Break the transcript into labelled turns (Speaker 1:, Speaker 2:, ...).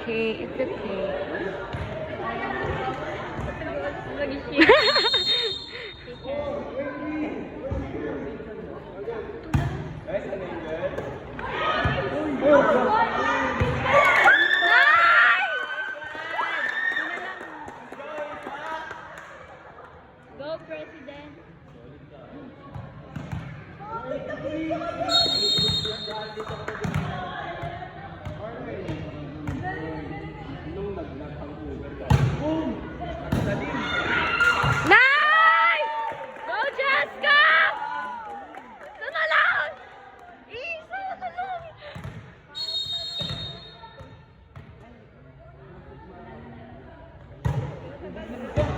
Speaker 1: okay. It's okay.
Speaker 2: Go, President!
Speaker 1: Nice! Go, Jessica! Ito na lang! Isa na lang!